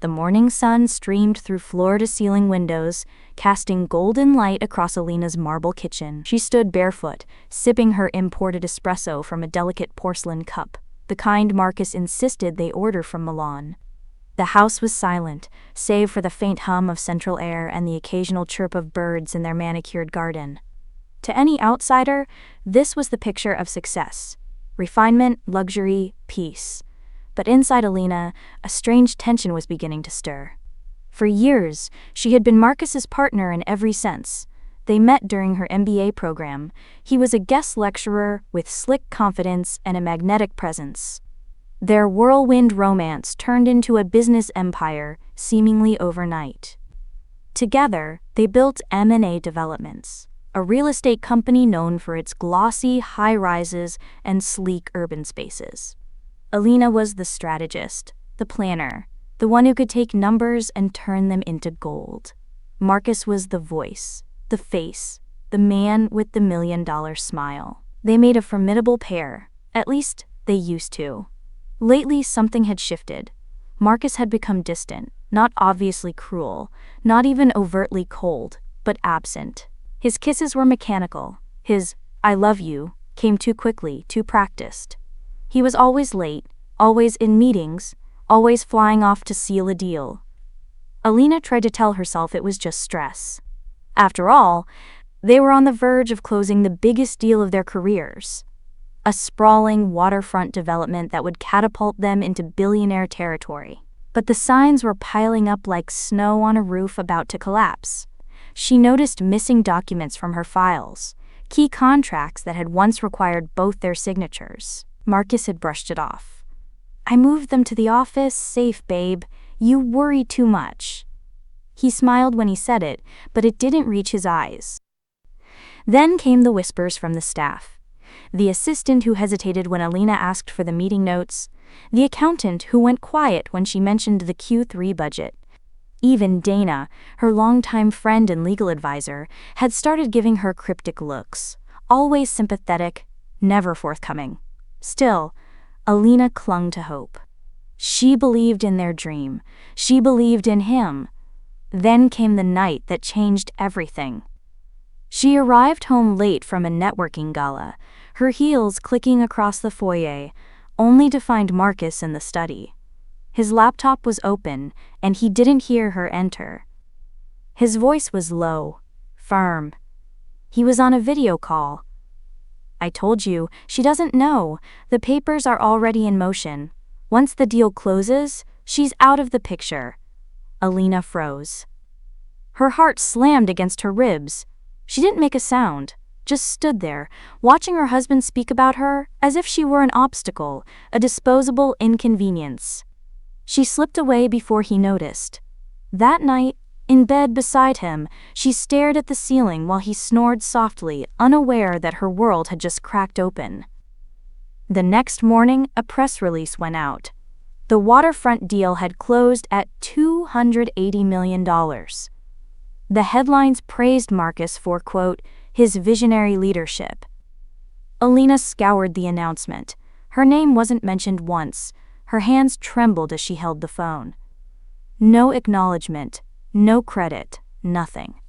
The morning sun streamed through floor-to-ceiling windows, casting golden light across Alina's marble kitchen. She stood barefoot, sipping her imported espresso from a delicate porcelain cup, the kind Marcus insisted they order from Milan. The house was silent, save for the faint hum of central air and the occasional chirp of birds in their manicured garden. To any outsider, this was the picture of success: refinement, luxury, peace. But inside Alina, a strange tension was beginning to stir. For years, she had been Marcus's partner in every sense. They met during her MBA program. He was a guest lecturer with slick confidence and a magnetic presence. Their whirlwind romance turned into a business empire, seemingly overnight. Together, they built M&A Developments, a real estate company known for its glossy high-rises and sleek urban spaces. Alina was the strategist, the planner, the one who could take numbers and turn them into gold. Marcus was the voice, the face, the man with the $1,000,000 smile. They made a formidable pair, at least they used to. Lately, something had shifted. Marcus had become distant, not obviously cruel, not even overtly cold, but absent. His kisses were mechanical. His "I love you" came too quickly, too practiced. He was always late, always in meetings, always flying off to seal a deal. Alina tried to tell herself it was just stress. After all, they were on the verge of closing the biggest deal of their careers. A sprawling waterfront development that would catapult them into billionaire territory. But the signs were piling up like snow on a roof about to collapse. She noticed missing documents from her files, key contracts that had once required both their signatures. Marcus had brushed it off. "I moved them to the office, safe, babe. You worry too much." He smiled when he said it, but it didn't reach his eyes. Then came the whispers from the staff. The assistant who hesitated when Alina asked for the meeting notes, the accountant who went quiet when she mentioned the Q3 budget. Even Dana, her longtime friend and legal advisor, had started giving her cryptic looks, always sympathetic, never forthcoming. Still, Alina clung to hope. She believed in their dream. She believed in him. Then came the night that changed everything. She arrived home late from a networking gala, her heels clicking across the foyer, only to find Marcus in the study. His laptop was open, and he didn't hear her enter. His voice was low, firm. He was on a video call. "I told you, she doesn't know. The papers are already in motion. Once the deal closes, she's out of the picture." Alina froze. Her heart slammed against her ribs. She didn't make a sound, just stood there, watching her husband speak about her as if she were an obstacle, a disposable inconvenience. She slipped away before he noticed. That night, in bed beside him, she stared at the ceiling while he snored softly, unaware that her world had just cracked open. The next morning, a press release went out. The waterfront deal had closed at $280 million. The headlines praised Marcus for, quote, his visionary leadership. Alina scoured the announcement. Her name wasn't mentioned once. Her hands trembled as she held the phone. No acknowledgement, no credit, nothing.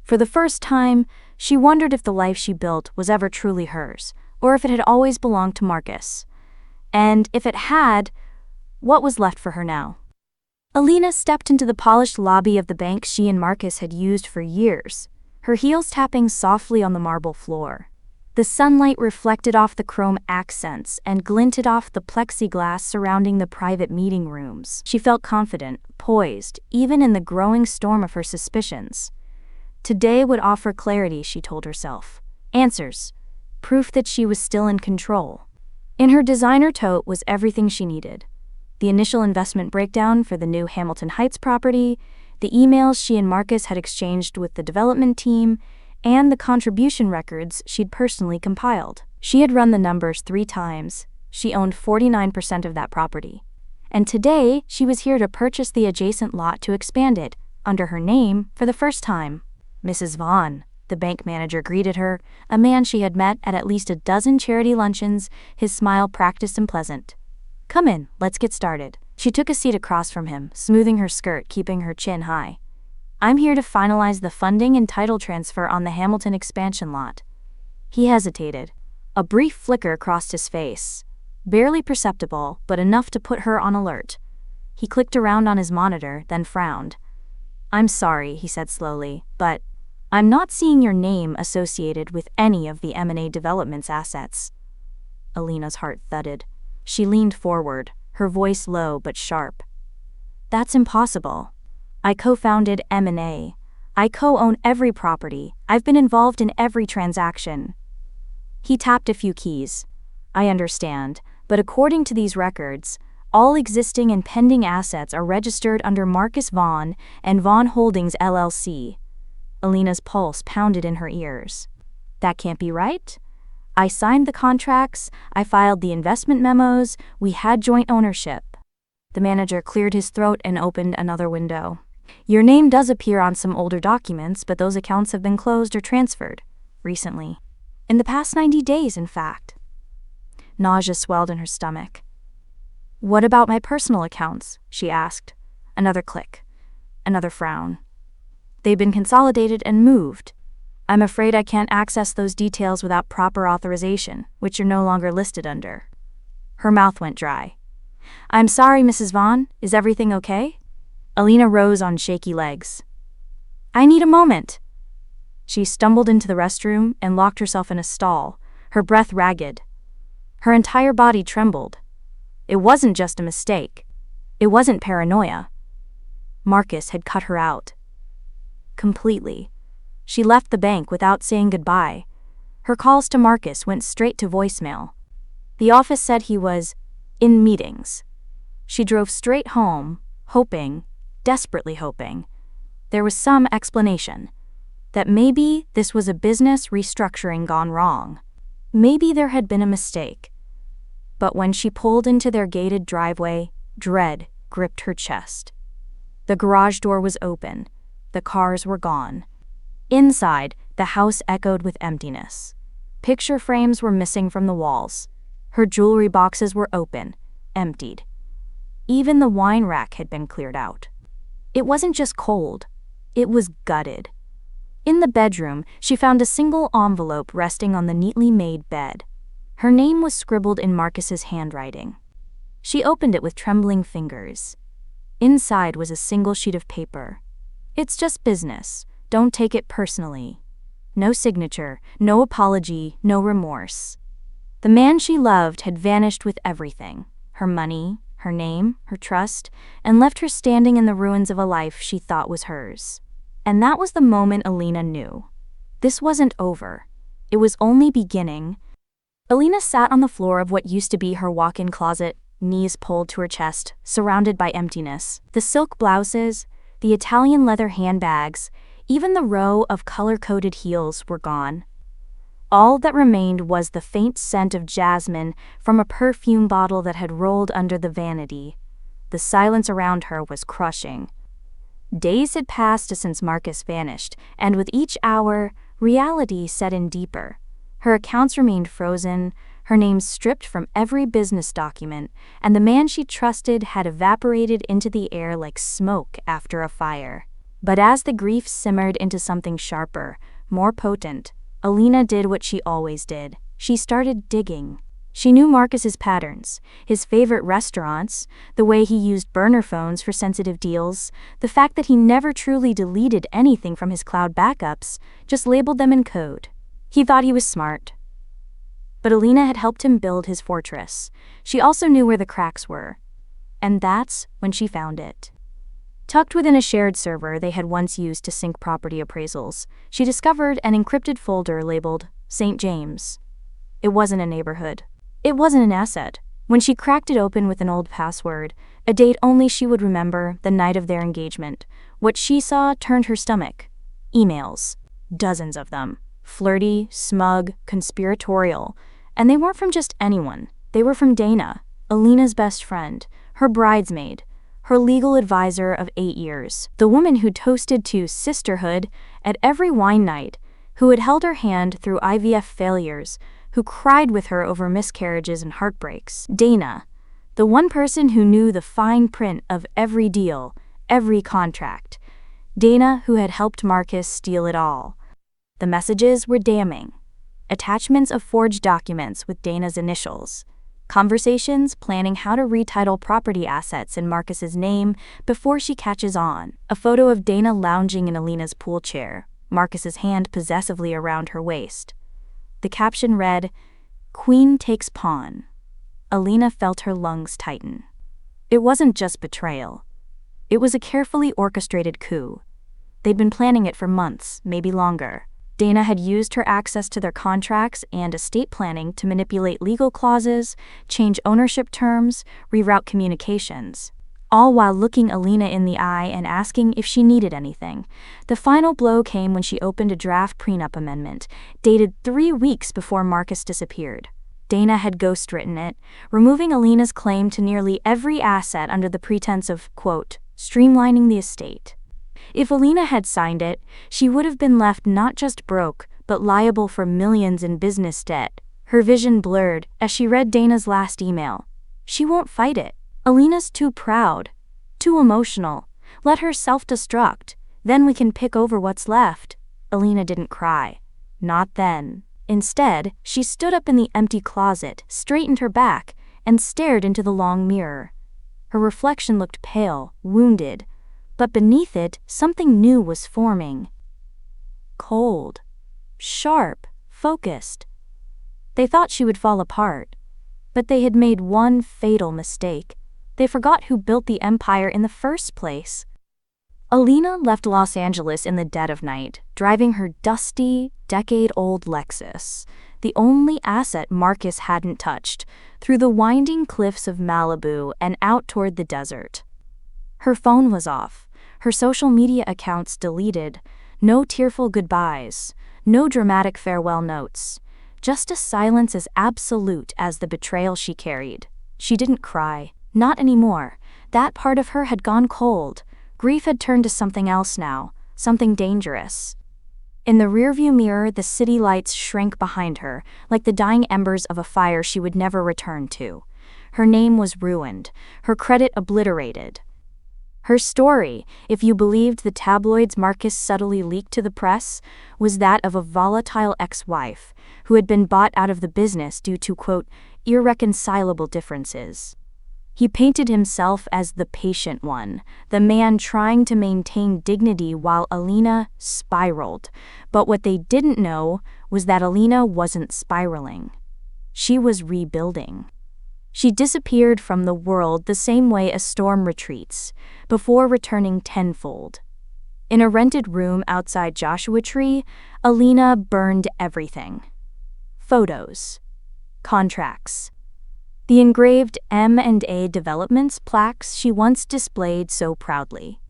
For the first time, she wondered if the life she built was ever truly hers, or if it had always belonged to Marcus. And if it had, what was left for her now? Alina stepped into the polished lobby of the bank she and Marcus had used for years, her heels tapping softly on the marble floor. The sunlight reflected off the chrome accents and glinted off the plexiglass surrounding the private meeting rooms. She felt confident, poised, even in the growing storm of her suspicions. Today would offer clarity, she told herself. Answers. Proof that she was still in control. In her designer tote was everything she needed. The initial investment breakdown for the new Hamilton Heights property, the emails she and Marcus had exchanged with the development team, and the contribution records she'd personally compiled. She had run the numbers 3 times. She owned 49% of that property. And today, she was here to purchase the adjacent lot to expand it, under her name, for the first time. Mrs. Vaughn, the bank manager greeted her, a man she had met at least a dozen charity luncheons, his smile practiced and pleasant. "Come in, let's get started." She took a seat across from him, smoothing her skirt, keeping her chin high. I'm here to finalize the funding and title transfer on the Hamilton expansion lot. He hesitated. A brief flicker crossed his face. Barely perceptible, but enough to put her on alert. He clicked around on his monitor, then frowned. I'm sorry, he said slowly, but I'm not seeing your name associated with any of the M&A Development's assets. Alina's heart thudded. She leaned forward, her voice low but sharp. That's impossible. I co-founded M&A. I co-own every property. I've been involved in every transaction. He tapped a few keys. I understand, but according to these records, all existing and pending assets are registered under Marcus Vaughn and Vaughn Holdings LLC. Alina's pulse pounded in her ears. That can't be right. I signed the contracts, I filed the investment memos, we had joint ownership. The manager cleared his throat and opened another window. Your name does appear on some older documents, but those accounts have been closed or transferred recently. In the past 90 days, in fact. Nausea swelled in her stomach. What about my personal accounts? She asked. Another click. Another frown. They've been consolidated and moved. I'm afraid I can't access those details without proper authorization, which you're no longer listed under. Her mouth went dry. I'm sorry, Mrs. Vaughn. Is everything okay? Alina rose on shaky legs. I need a moment. She stumbled into the restroom and locked herself in a stall, her breath ragged. Her entire body trembled. It wasn't just a mistake. It wasn't paranoia. Marcus had cut her out. Completely. She left the bank without saying goodbye. Her calls to Marcus went straight to voicemail. The office said he was in meetings. She drove straight home, hoping, desperately hoping, there was some explanation. That maybe this was a business restructuring gone wrong. Maybe there had been a mistake. But when she pulled into their gated driveway, dread gripped her chest. The garage door was open. The cars were gone. Inside, the house echoed with emptiness. Picture frames were missing from the walls. Her jewelry boxes were open, emptied. Even the wine rack had been cleared out. It wasn't just cold. It was gutted. In the bedroom, she found a single envelope resting on the neatly made bed. Her name was scribbled in Marcus's handwriting. She opened it with trembling fingers. Inside was a single sheet of paper. It's just business. Don't take it personally. No signature, no apology, no remorse. The man she loved had vanished with everything. Her money, her name, her trust, and left her standing in the ruins of a life she thought was hers. And that was the moment Alina knew. This wasn't over. It was only beginning. Alina sat on the floor of what used to be her walk-in closet, knees pulled to her chest, surrounded by emptiness. The silk blouses, the Italian leather handbags, even the row of color-coded heels were gone. All that remained was the faint scent of jasmine from a perfume bottle that had rolled under the vanity. The silence around her was crushing. Days had passed since Marcus vanished, and with each hour, reality set in deeper. Her accounts remained frozen, her name stripped from every business document, and the man she trusted had evaporated into the air like smoke after a fire. But as the grief simmered into something sharper, more potent, Alina did what she always did. She started digging. She knew Marcus's patterns, his favorite restaurants, the way he used burner phones for sensitive deals, the fact that he never truly deleted anything from his cloud backups, just labeled them in code. He thought he was smart. But Alina had helped him build his fortress. She also knew where the cracks were. And that's when she found it. Tucked within a shared server they had once used to sync property appraisals, she discovered an encrypted folder labeled St. James. It wasn't a neighborhood. It wasn't an asset. When she cracked it open with an old password, a date only she would remember, the night of their engagement, what she saw turned her stomach. Emails. Dozens of them. Flirty, smug, conspiratorial. And they weren't from just anyone. They were from Dana, Alina's best friend, her bridesmaid, her legal advisor of 8 years, the woman who toasted to sisterhood at every wine night, who had held her hand through IVF failures, who cried with her over miscarriages and heartbreaks. Dana, The one person who knew the fine print of every deal, every contract. Dana, who had helped Marcus steal it all. The messages were damning. Attachments of forged documents with Dana's initials. Conversations planning how to retitle property assets in Marcus's name before she catches on. A photo of Dana lounging in Alina's pool chair, Marcus's hand possessively around her waist. The caption read, "Queen takes pawn." Alina felt her lungs tighten. It wasn't just betrayal. It was a carefully orchestrated coup. They'd been planning it for months, maybe longer. Dana had used her access to their contracts and estate planning to manipulate legal clauses, change ownership terms, reroute communications, all while looking Alina in the eye and asking if she needed anything. The final blow came when she opened a draft prenup amendment, dated 3 weeks before Marcus disappeared. Dana had ghostwritten it, removing Alina's claim to nearly every asset under the pretense of, quote, streamlining the estate. If Alina had signed it, she would have been left not just broke, but liable for millions in business debt. Her vision blurred as she read Dana's last email. She won't fight it. Alina's too proud, too emotional. Let her self-destruct. Then we can pick over what's left. Alina didn't cry. Not then. Instead, she stood up in the empty closet, straightened her back, and stared into the long mirror. Her reflection looked pale, wounded, but beneath it, something new was forming. Cold, sharp, focused. They thought she would fall apart, but they had made one fatal mistake. They forgot who built the empire in the first place. Alina left Los Angeles in the dead of night, driving her dusty, decade-old Lexus, the only asset Marcus hadn't touched, through the winding cliffs of Malibu and out toward the desert. Her phone was off, her social media accounts deleted, no tearful goodbyes, no dramatic farewell notes, just a silence as absolute as the betrayal she carried. She didn't cry, not anymore. That part of her had gone cold. Grief had turned to something else now, something dangerous. In the rearview mirror, the city lights shrank behind her, like the dying embers of a fire she would never return to. Her name was ruined, her credit obliterated. Her story, if you believed the tabloids Marcus subtly leaked to the press, was that of a volatile ex-wife who had been bought out of the business due to, quote, irreconcilable differences. He painted himself as the patient one, the man trying to maintain dignity while Alina spiraled. But what they didn't know was that Alina wasn't spiraling. She was rebuilding. She disappeared from the world the same way a storm retreats, before returning tenfold. In a rented room outside Joshua Tree, Alina burned everything. Photos. Contracts. The engraved M&A Developments plaques she once displayed so proudly.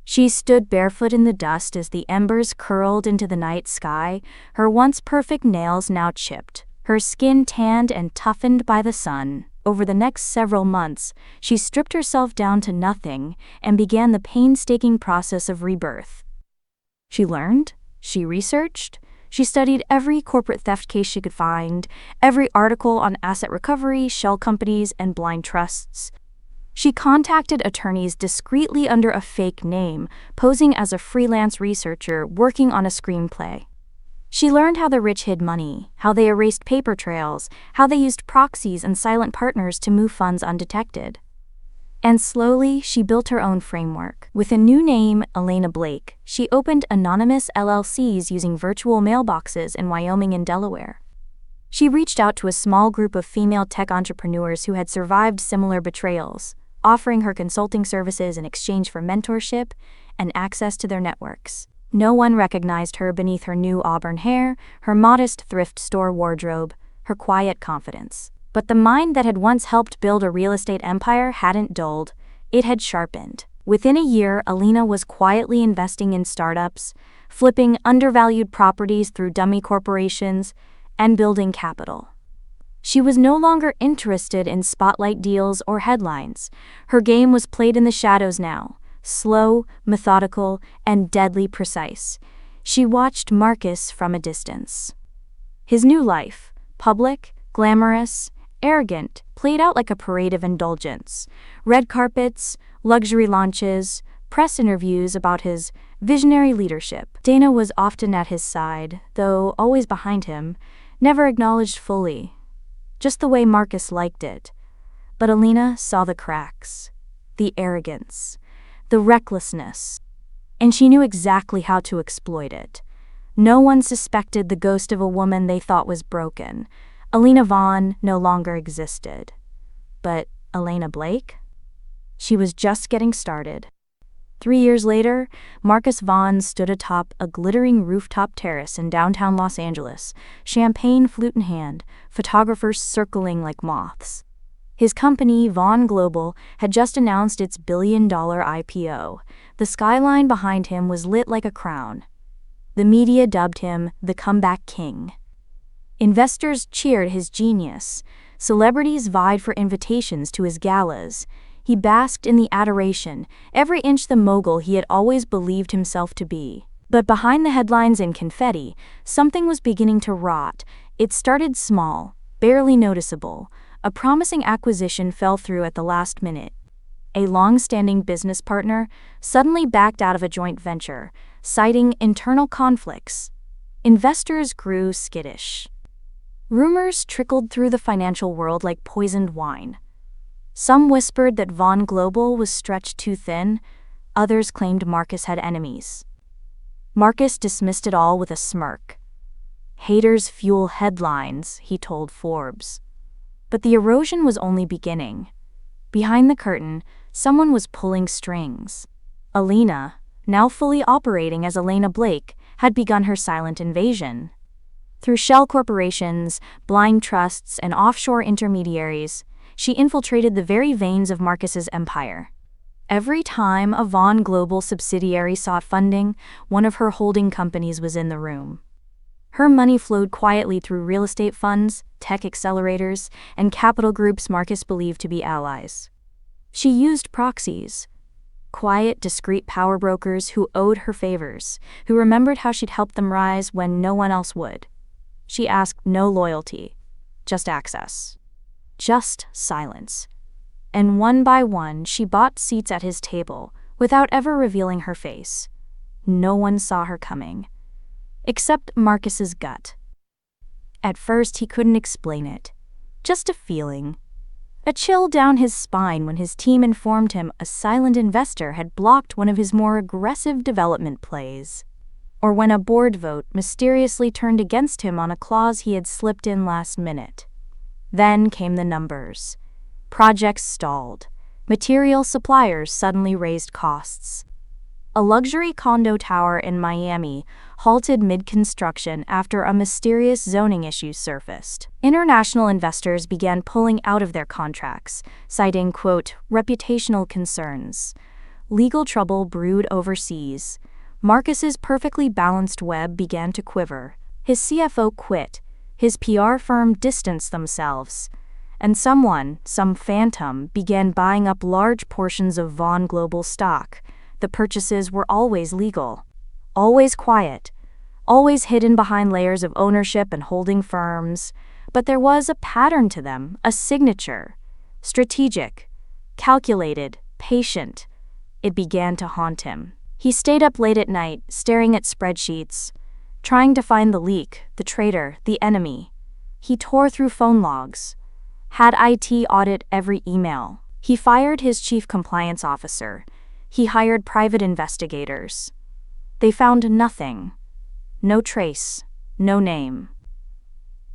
She stood barefoot in the dust as the embers curled into the night sky, her once perfect nails now chipped, her skin tanned and toughened by the sun. Over the next several months, she stripped herself down to nothing and began the painstaking process of rebirth. She learned, she researched, she studied every corporate theft case she could find, every article on asset recovery, shell companies, and blind trusts. She contacted attorneys discreetly under a fake name, posing as a freelance researcher working on a screenplay. She learned how the rich hid money, how they erased paper trails, how they used proxies and silent partners to move funds undetected. And slowly, she built her own framework. With a new name, Elena Blake, she opened anonymous LLCs using virtual mailboxes in Wyoming and Delaware. She reached out to a small group of female tech entrepreneurs who had survived similar betrayals, offering her consulting services in exchange for mentorship and access to their networks. No one recognized her beneath her new auburn hair, her modest thrift store wardrobe, her quiet confidence. But the mind that had once helped build a real estate empire hadn't dulled, it had sharpened. Within a year, Alina was quietly investing in startups, flipping undervalued properties through dummy corporations, and building capital. She was no longer interested in spotlight deals or headlines. Her game was played in the shadows now. Slow, methodical, and deadly precise. She watched Marcus from a distance. His new life, public, glamorous, arrogant, played out like a parade of indulgence. Red carpets, luxury launches, press interviews about his visionary leadership. Dana was often at his side, though always behind him, never acknowledged fully, just the way Marcus liked it. But Alina saw the cracks, the arrogance, the recklessness, and she knew exactly how to exploit it. No one suspected the ghost of a woman they thought was broken. Alina Vaughn no longer existed. But Elena Blake? She was just getting started. 3 years later, Marcus Vaughn stood atop a glittering rooftop terrace in downtown Los Angeles, champagne flute in hand, photographers circling like moths. His company, Vaughn Global, had just announced its billion-dollar IPO. The skyline behind him was lit like a crown. The media dubbed him the comeback king. Investors cheered his genius. Celebrities vied for invitations to his galas. He basked in the adoration, every inch the mogul he had always believed himself to be. But behind the headlines and confetti, something was beginning to rot. It started small, barely noticeable. A promising acquisition fell through at the last minute. A long-standing business partner suddenly backed out of a joint venture, citing internal conflicts. Investors grew skittish. Rumors trickled through the financial world like poisoned wine. Some whispered that Vaughn Global was stretched too thin, others claimed Marcus had enemies. Marcus dismissed it all with a smirk. Haters fuel headlines, he told Forbes. But the erosion was only beginning. Behind the curtain, someone was pulling strings. Alina, now fully operating as Elena Blake, had begun her silent invasion. Through shell corporations, blind trusts, and offshore intermediaries, she infiltrated the very veins of Marcus's empire. Every time a Vaughn Global subsidiary sought funding, one of her holding companies was in the room. Her money flowed quietly through real estate funds, tech accelerators, and capital groups Marcus believed to be allies. She used proxies, quiet, discreet power brokers who owed her favors, who remembered how she'd helped them rise when no one else would. She asked no loyalty, just access, just silence. And one by one, she bought seats at his table without ever revealing her face. No one saw her coming, except Marcus's gut. At first, he couldn't explain it. Just a feeling. A chill down his spine when his team informed him a silent investor had blocked one of his more aggressive development plays. Or when a board vote mysteriously turned against him on a clause he had slipped in last minute. Then came the numbers. Projects stalled. Material suppliers suddenly raised costs. A luxury condo tower in Miami halted mid-construction after a mysterious zoning issue surfaced. International investors began pulling out of their contracts, citing, quote, reputational concerns. Legal trouble brewed overseas. Marcus's perfectly balanced web began to quiver. His CFO quit. His PR firm distanced themselves. And some phantom, began buying up large portions of Vaughn Global stock. The purchases were always legal, always quiet, always hidden behind layers of ownership and holding firms. But there was a pattern to them, a signature. Strategic, calculated, patient. It began to haunt him. He stayed up late at night, staring at spreadsheets, trying to find the leak, the traitor, the enemy. He tore through phone logs, had IT audit every email. He fired his chief compliance officer. He hired private investigators. They found nothing. No trace, no name.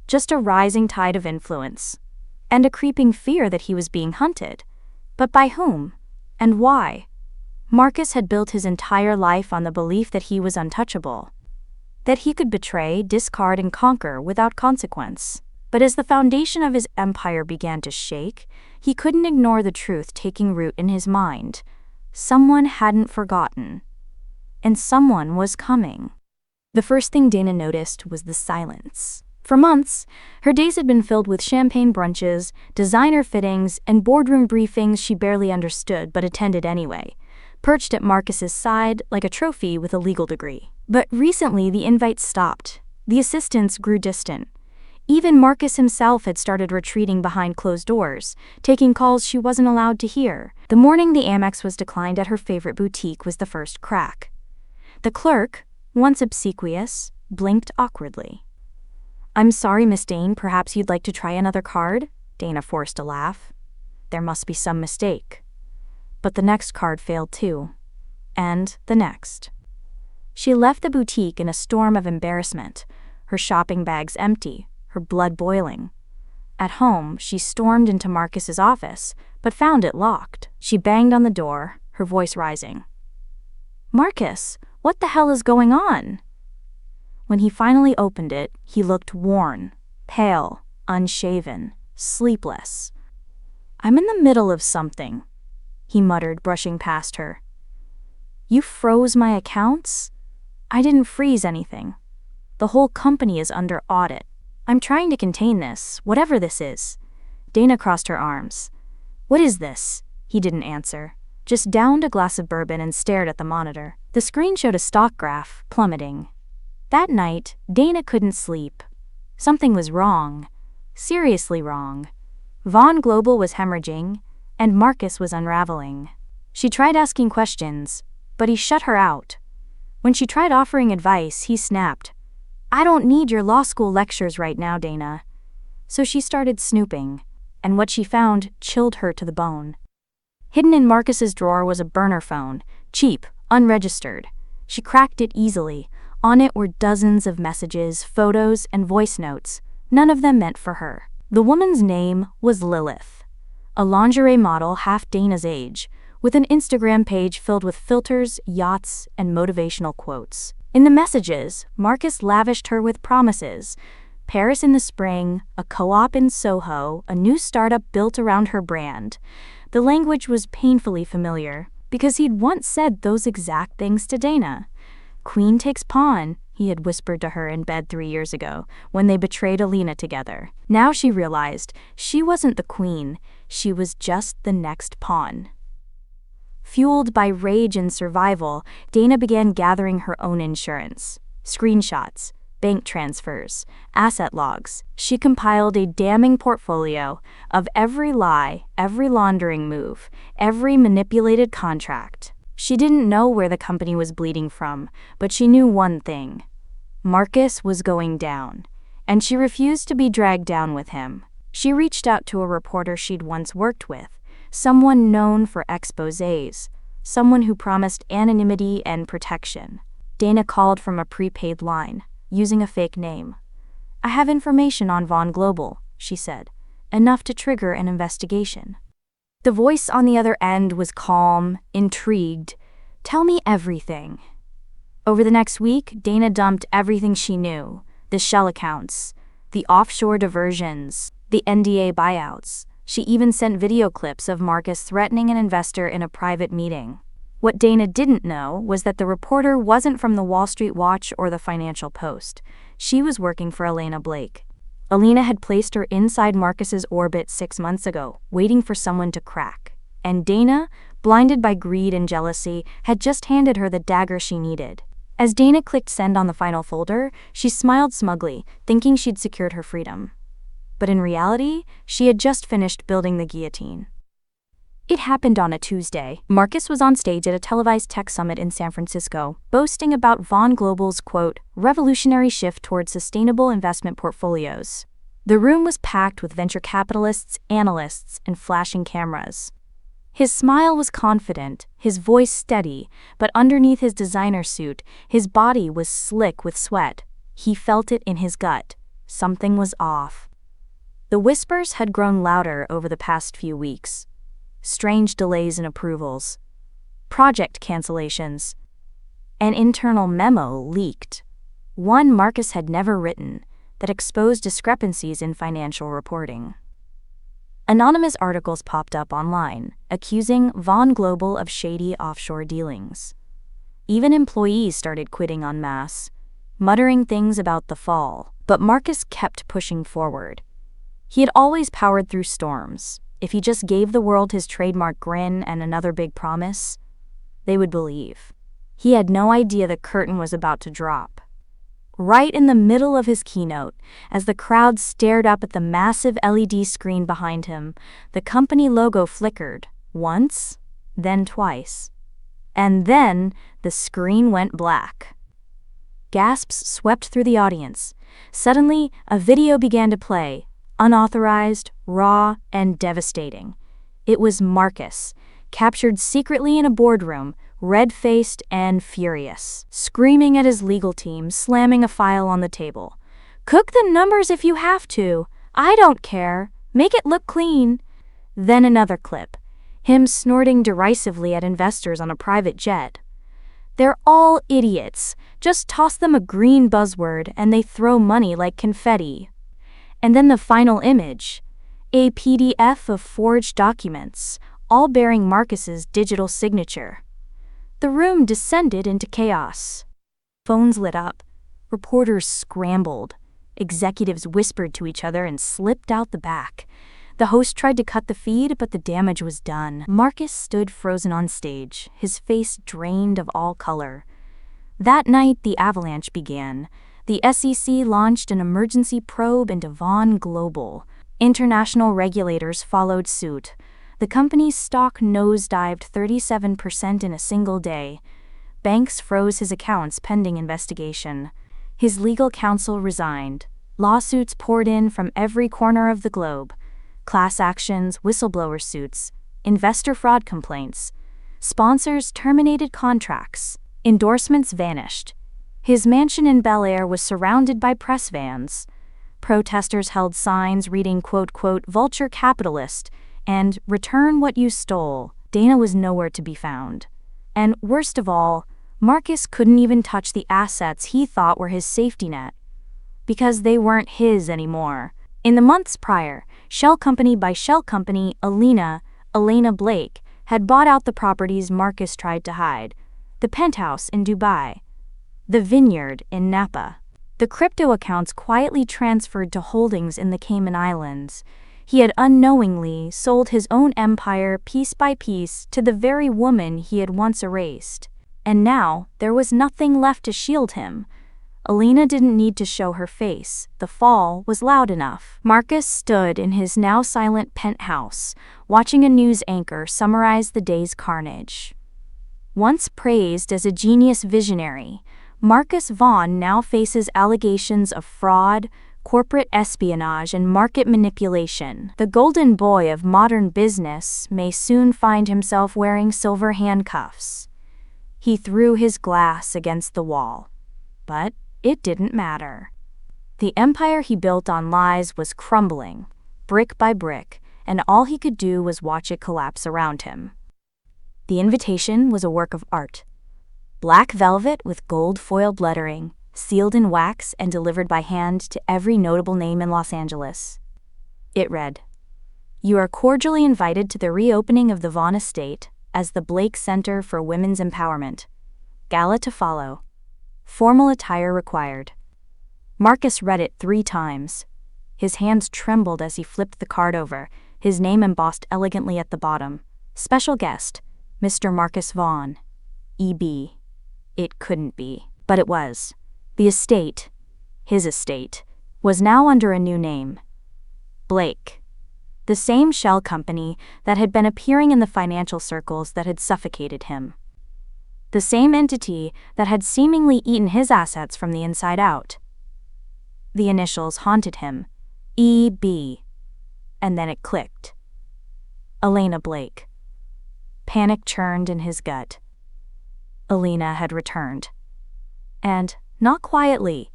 Just a rising tide of influence, and a creeping fear that he was being hunted. But by whom? And why? Marcus had built his entire life on the belief that he was untouchable, that he could betray, discard, and conquer without consequence. But as the foundation of his empire began to shake, he couldn't ignore the truth taking root in his mind. Someone hadn't forgotten, and someone was coming. The first thing Dana noticed was the silence. For months, her days had been filled with champagne brunches, designer fittings, and boardroom briefings she barely understood but attended anyway, perched at Marcus's side like a trophy with a legal degree. But recently the invites stopped. The assistants grew distant. Even Marcus himself had started retreating behind closed doors, taking calls she wasn't allowed to hear. The morning the Amex was declined at her favorite boutique was the first crack. The clerk, once obsequious, blinked awkwardly. "I'm sorry, Miss Dane, perhaps you'd like to try another card?" Dana forced a laugh. There must be some mistake. But the next card failed too. And the next. She left the boutique in a storm of embarrassment, her shopping bags empty, her blood boiling. At home, she stormed into Marcus's office, but found it locked. She banged on the door, her voice rising. "Marcus, what the hell is going on?" When he finally opened it, he looked worn, pale, unshaven, sleepless. "I'm in the middle of something," he muttered, brushing past her. "You froze my accounts?" "I didn't freeze anything. The whole company is under audit. I'm trying to contain this, whatever this is." Dana crossed her arms. "What is this?" He didn't answer, just downed a glass of bourbon and stared at the monitor. The screen showed a stock graph, plummeting. That night, Dana couldn't sleep. Something was wrong. Seriously wrong. Vaughn Global was hemorrhaging, and Marcus was unraveling. She tried asking questions, but he shut her out. When she tried offering advice, he snapped, "I don't need your law school lectures right now, Dana." So she started snooping, and what she found chilled her to the bone. Hidden in Marcus's drawer was a burner phone, cheap, unregistered. She cracked it easily. On it were dozens of messages, photos, and voice notes, none of them meant for her. The woman's name was Lilith, a lingerie model half Dana's age, with an Instagram page filled with filters, yachts, and motivational quotes. In the messages, Marcus lavished her with promises: Paris in the spring, a co-op in Soho, a new startup built around her brand. The language was painfully familiar, because he'd once said those exact things to Dana. "Queen takes pawn," he had whispered to her in bed 3 years ago, when they betrayed Alina together. Now she realized she wasn't the queen, she was just the next pawn. Fueled by rage and survival, Dana began gathering her own insurance. Screenshots, bank transfers, asset logs. She compiled a damning portfolio of every lie, every laundering move, every manipulated contract. She didn't know where the company was bleeding from, but she knew one thing. Marcus was going down, and she refused to be dragged down with him. She reached out to a reporter she'd once worked with, someone known for exposés, someone who promised anonymity and protection. Dana called from a prepaid line, using a fake name. "I have information on Vaughn Global," she said, "enough to trigger an investigation." The voice on the other end was calm, intrigued. "Tell me everything." Over the next week, Dana dumped everything she knew: the shell accounts, the offshore diversions, the NDA buyouts. She even sent video clips of Marcus threatening an investor in a private meeting. What Dana didn't know was that the reporter wasn't from the Wall Street Watch or the Financial Post. She was working for Elena Blake. Alina had placed her inside Marcus's orbit 6 months ago, waiting for someone to crack. And Dana, blinded by greed and jealousy, had just handed her the dagger she needed. As Dana clicked send on the final folder, she smiled smugly, thinking she'd secured her freedom. But in reality, she had just finished building the guillotine. It happened on a Tuesday. Marcus was on stage at a televised tech summit in San Francisco, boasting about Vaughn Global's, quote, revolutionary shift towards sustainable investment portfolios. The room was packed with venture capitalists, analysts, and flashing cameras. His smile was confident, his voice steady, but underneath his designer suit, his body was slick with sweat. He felt it in his gut. Something was off. The whispers had grown louder over the past few weeks. Strange delays in approvals, project cancellations. An internal memo leaked, one Marcus had never written, that exposed discrepancies in financial reporting. Anonymous articles popped up online, accusing Vaughn Global of shady offshore dealings. Even employees started quitting en masse, muttering things about the fall, but Marcus kept pushing forward. He had always powered through storms. If he just gave the world his trademark grin and another big promise, they would believe. He had no idea the curtain was about to drop. right in the middle of his keynote, as the crowd stared up at the massive LED screen behind him. The company logo flickered, once, then twice. And then the screen went black. Gasps swept through the audience. Suddenly, a video began to play, unauthorized, raw, and devastating. It was Marcus, captured secretly in a boardroom, red-faced and furious, screaming at his legal team, slamming a file on the table. "Cook the numbers if you have to. I don't care. Make it look clean." Then another clip, him snorting derisively at investors on a private jet. "They're all idiots. Just toss them a green buzzword and they throw money like confetti." And then the final image, a PDF of forged documents, all bearing Marcus's digital signature. The room descended into chaos. Phones lit up. Reporters scrambled. Executives whispered to each other and slipped out the back. The host tried to cut the feed, but the damage was done. Marcus stood frozen on stage, his face drained of all color. That night, the avalanche began. The SEC launched an emergency probe into Vaughn Global. International regulators followed suit. The company's stock nosedived 37% in a single day. Banks froze his accounts pending investigation. His legal counsel resigned. Lawsuits poured in from every corner of the globe. Class actions, whistleblower suits, investor fraud complaints. Sponsors terminated contracts. Endorsements vanished. His mansion in Bel Air was surrounded by press vans. Protesters held signs reading quote, "Vulture Capitalist," and "Return what you stole." Dana was nowhere to be found. And worst of all, Marcus couldn't even touch the assets he thought were his safety net, because they weren't his anymore. In the months prior, shell company by shell company, Elena Blake, had bought out the properties Marcus tried to hide. The penthouse in Dubai, the vineyard in Napa. The crypto accounts quietly transferred to holdings in the Cayman Islands. He had unknowingly sold his own empire piece by piece to the very woman he had once erased. And now, there was nothing left to shield him. Elena didn't need to show her face. The fall was loud enough. Marcus stood in his now silent penthouse, watching a news anchor summarize the day's carnage. Once praised as a genius visionary, Marcus Vaughn now faces allegations of fraud, corporate espionage, and market manipulation. The golden boy of modern business may soon find himself wearing silver handcuffs. He threw his glass against the wall, but it didn't matter. The empire he built on lies was crumbling, brick by brick, and all he could do was watch it collapse around him. The invitation was a work of art. Black velvet with gold foiled lettering, sealed in wax and delivered by hand to every notable name in Los Angeles. It read, "You are cordially invited to the reopening of the Vaughn Estate as the Blake Center for Women's Empowerment. Gala to follow. Formal attire required." Marcus read it 3 times. His hands trembled as he flipped the card over, his name embossed elegantly at the bottom. Special guest, Mr. Marcus Vaughn, E.B. It couldn't be, but it was. The estate, his estate, was now under a new name. Blake. The same shell company that had been appearing in the financial circles that had suffocated him. The same entity that had seemingly eaten his assets from the inside out. The initials haunted him. E.B. And then it clicked. Elena Blake. Panic churned in his gut. Elena had returned. And, not quietly.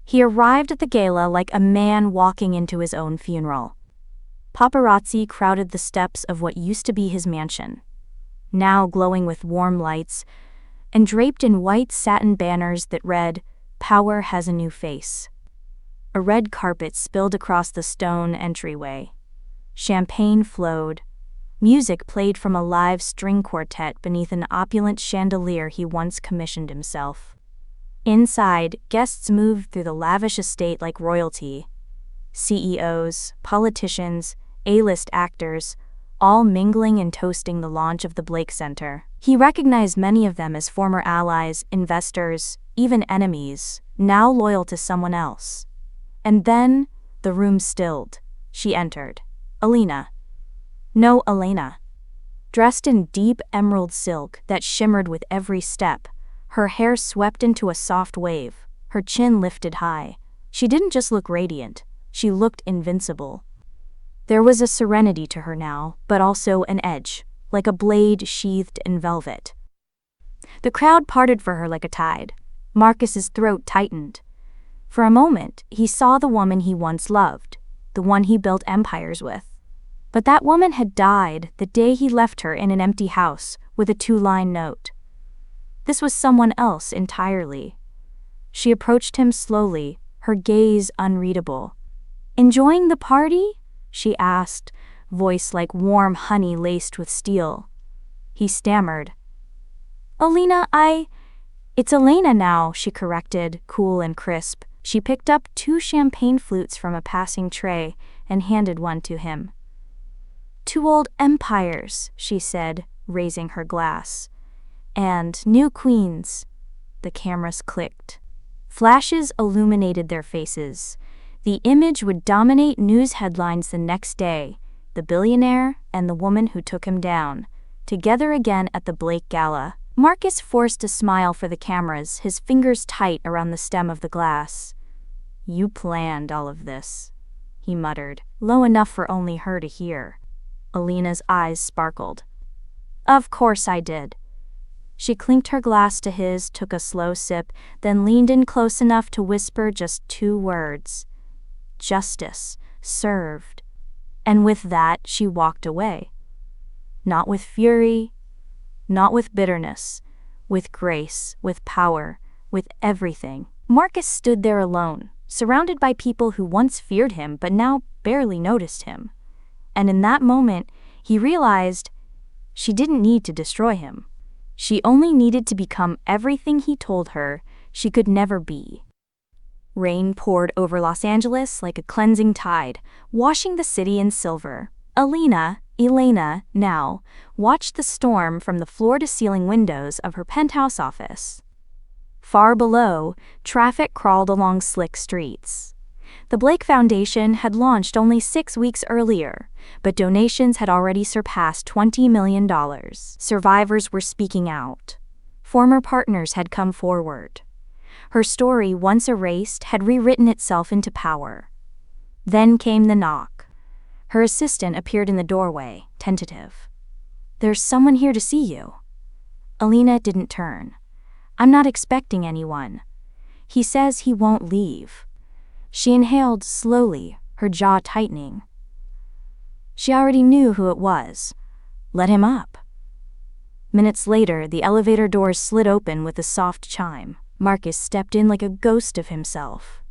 He arrived at the gala like a man walking into his own funeral. Paparazzi crowded the steps of what used to be his mansion, now glowing with warm lights, and draped in white satin banners that read, "Power has a new face." A red carpet spilled across the stone entryway. Champagne flowed. Music played from a live string quartet beneath an opulent chandelier he once commissioned himself. Inside, guests moved through the lavish estate like royalty. CEOs, politicians, A-list actors, all mingling and toasting the launch of the Blake Center. He recognized many of them as former allies, investors, even enemies, now loyal to someone else. And then, the room stilled. She entered. Alina. No, Elena. Dressed in deep emerald silk that shimmered with every step, her hair swept into a soft wave, her chin lifted high. She didn't just look radiant, she looked invincible. There was a serenity to her now, but also an edge, like a blade sheathed in velvet. The crowd parted for her like a tide. Marcus's throat tightened. For a moment, he saw the woman he once loved, the one he built empires with. But that woman had died the day he left her in an empty house with a 2-line note. This was someone else entirely. She approached him slowly, her gaze unreadable. "Enjoying the party?" she asked, voice like warm honey laced with steel. He stammered. "Alina, It's Elena now," she corrected, cool and crisp. She picked up 2 champagne flutes from a passing tray and handed one to him. "2 old empires," she said, raising her glass. "And new queens." The cameras clicked. Flashes illuminated their faces. The image would dominate news headlines the next day. The billionaire and the woman who took him down, together again at the Blake Gala. Marcus forced a smile for the cameras, his fingers tight around the stem of the glass. "You planned all of this," he muttered, low enough for only her to hear. Alina's eyes sparkled. "Of course I did." She clinked her glass to his, took a slow sip, then leaned in close enough to whisper just 2 words. "Justice served." And with that, she walked away. Not with fury, not with bitterness, with grace, with power, with everything. Marcus stood there alone, surrounded by people who once feared him but now barely noticed him. And in that moment, he realized she didn't need to destroy him. She only needed to become everything he told her she could never be. Rain poured over Los Angeles like a cleansing tide, washing the city in silver. Elena, now, watched the storm from the floor-to-ceiling windows of her penthouse office. Far below, traffic crawled along slick streets. The Blake Foundation had launched only 6 weeks earlier, but donations had already surpassed $20 million. Survivors were speaking out. Former partners had come forward. Her story, once erased, had rewritten itself into power. Then came the knock. Her assistant appeared in the doorway, tentative. "There's someone here to see you." Alina didn't turn. "I'm not expecting anyone. He says he won't leave." She inhaled slowly, her jaw tightening. She already knew who it was. Let him up. Minutes later, the elevator doors slid open with a soft chime. Marcus stepped in like a ghost of himself.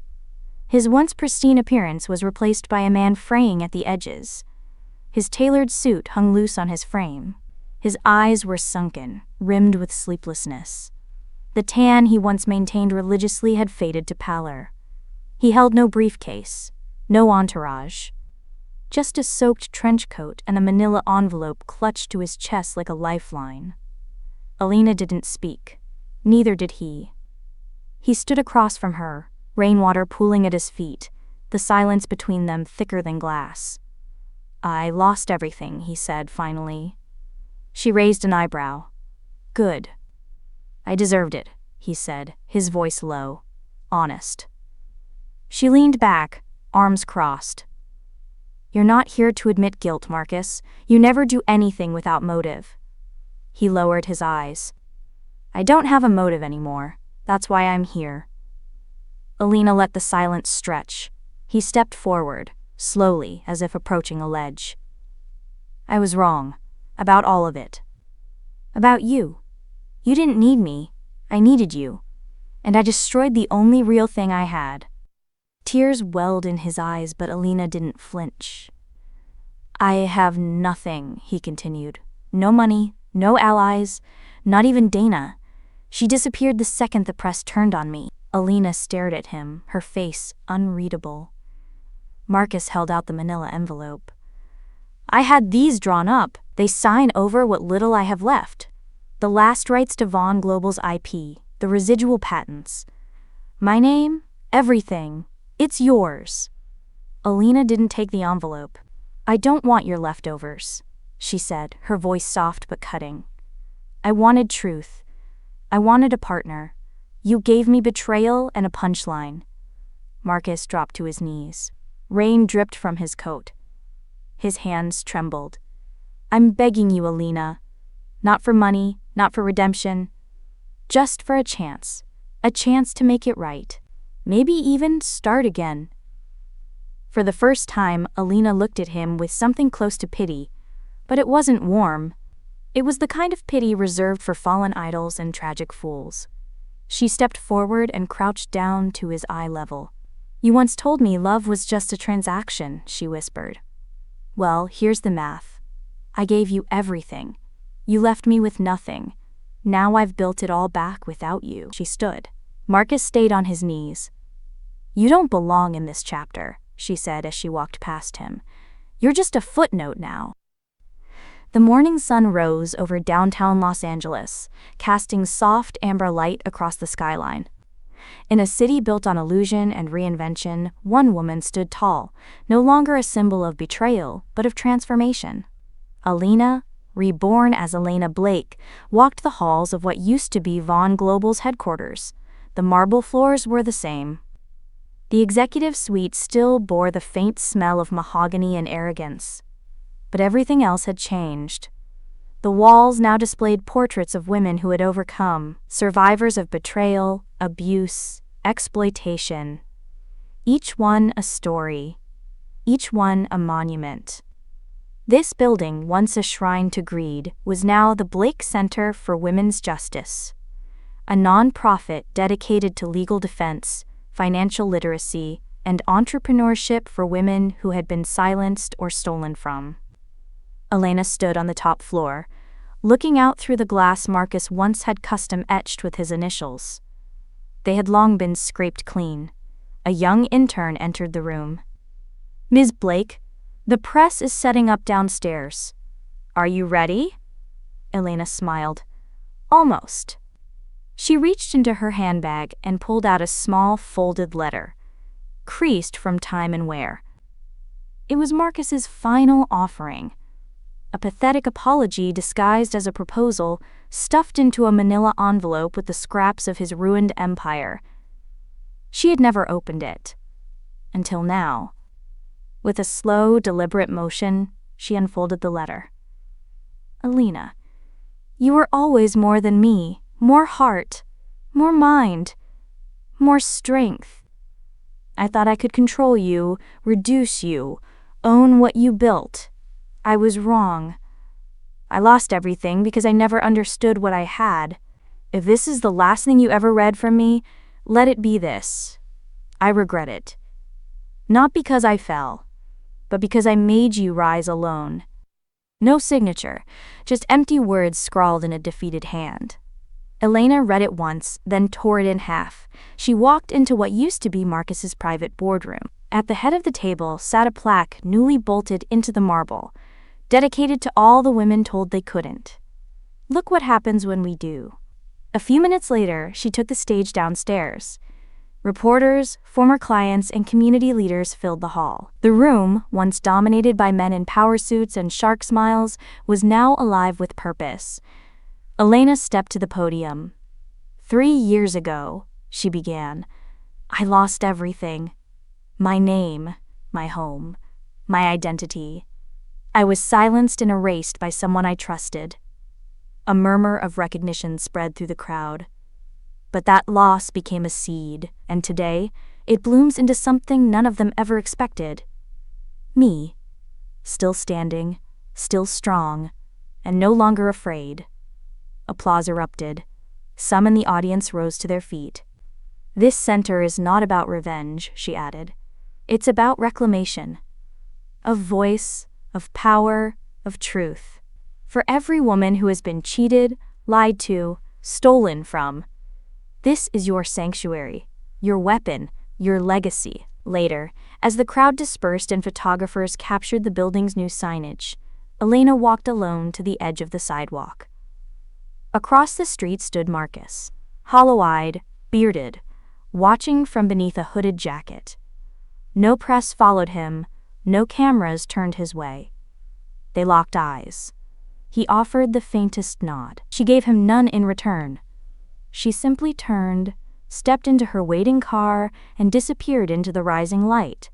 His once pristine appearance was replaced by a man fraying at the edges. His tailored suit hung loose on his frame. His eyes were sunken, rimmed with sleeplessness. The tan he once maintained religiously had faded to pallor. He held no briefcase, no entourage. Just a soaked trench coat and a manila envelope clutched to his chest like a lifeline. Alina didn't speak. Neither did he. He stood across from her, rainwater pooling at his feet, the silence between them thicker than glass. "I lost everything," he said finally. She raised an eyebrow. "Good." "I deserved it," he said, his voice low, honest. She leaned back, arms crossed. "You're not here to admit guilt, Marcus. You never do anything without motive." He lowered his eyes. "I don't have a motive anymore. That's why I'm here." Alina let the silence stretch. He stepped forward, slowly, as if approaching a ledge. "I was wrong. About all of it. About you. You didn't need me. I needed you. And I destroyed the only real thing I had." Tears welled in his eyes, but Alina didn't flinch. "I have nothing," he continued. "No money, no allies, not even Dana. She disappeared the second the press turned on me." Alina stared at him, her face unreadable. Marcus held out the manila envelope. "I had these drawn up. They sign over what little I have left. The last rights to Vaughn Global's IP, the the residual patents. My name? Everything. It's yours. Alina didn't take the envelope. I don't want your leftovers, she said, her voice soft but cutting. I wanted truth. I wanted a partner. You gave me betrayal and a punchline. Marcus dropped to his knees. Rain dripped from his coat. His hands trembled. I'm begging you, Alina. Not for money, not for redemption. Just for a chance to make it right. Maybe even start again. For the first time, Alina looked at him with something close to pity, but it wasn't warm. It was the kind of pity reserved for fallen idols and tragic fools. She stepped forward and crouched down to his eye level. You once told me love was just a transaction, she whispered. Well, here's the math. I gave you everything. You left me with nothing. Now I've built it all back without you. She stood. Marcus stayed on his knees. You don't belong in this chapter, she said as she walked past him. You're just a footnote now. The morning sun rose over downtown Los Angeles, casting soft amber light across the skyline. In a city built on illusion and reinvention, one woman stood tall, no longer a symbol of betrayal, but of transformation. Alina, reborn as Elena Blake, walked the halls of what used to be Vaughn Global's headquarters. The marble floors were the same. The executive suite still bore the faint smell of mahogany and arrogance. But everything else had changed. The walls now displayed portraits of women who had overcome, survivors of betrayal, abuse, exploitation. Each one a story. Each one a monument. This building, once a shrine to greed, was now the Blake Center for Women's Justice, a non-profit dedicated to legal defense, financial literacy, and entrepreneurship for women who had been silenced or stolen from. Elena stood on the top floor, looking out through the glass Marcus once had custom-etched with his initials. They had long been scraped clean. A young intern entered the room. Ms. Blake, the press is setting up downstairs. Are you ready? Elena smiled. Almost. She reached into her handbag and pulled out a small folded letter, creased from time and wear. It was Marcus's final offering. A pathetic apology disguised as a proposal, stuffed into a manila envelope with the scraps of his ruined empire. She had never opened it. Until now. With a slow, deliberate motion, she unfolded the letter. Alina, you were always more than me, more heart, more mind, more strength. I thought I could control you, reduce you, own what you built. I was wrong. I lost everything because I never understood what I had. If this is the last thing you ever read from me, let it be this. I regret it. Not because I fell, but because I made you rise alone. No signature, just empty words scrawled in a defeated hand. Elena read it once, then tore it in half. She walked into what used to be Marcus's private boardroom. At the head of the table sat a plaque newly bolted into the marble, dedicated to all the women told they couldn't. Look what happens when we do. A few minutes later, she took the stage downstairs. Reporters, former clients, and community leaders filled the hall. The room, once dominated by men in power suits and shark smiles, was now alive with purpose. Elena stepped to the podium. 3 years ago, she began, I lost everything. My name, my home, my identity. I was silenced and erased by someone I trusted. A murmur of recognition spread through the crowd. But that loss became a seed, and today, it blooms into something none of them ever expected. Me. Still standing, still strong, and no longer afraid. Applause erupted. Some in the audience rose to their feet. This center is not about revenge, she added. It's about reclamation. Of voice, of power, of truth. For every woman who has been cheated, lied to, stolen from. This is your sanctuary, your weapon, your legacy. Later, as the crowd dispersed and photographers captured the building's new signage, Elena walked alone to the edge of the sidewalk. Across the street stood Marcus. hollow-eyed, bearded, watching from beneath a hooded jacket. No press followed him, no cameras turned his way. They locked eyes. He offered the faintest nod. She gave him none in return. She simply turned, stepped into her waiting car, and disappeared into the rising light,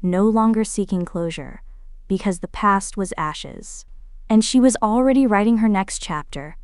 no longer seeking closure, because the past was ashes. And she was already writing her next chapter,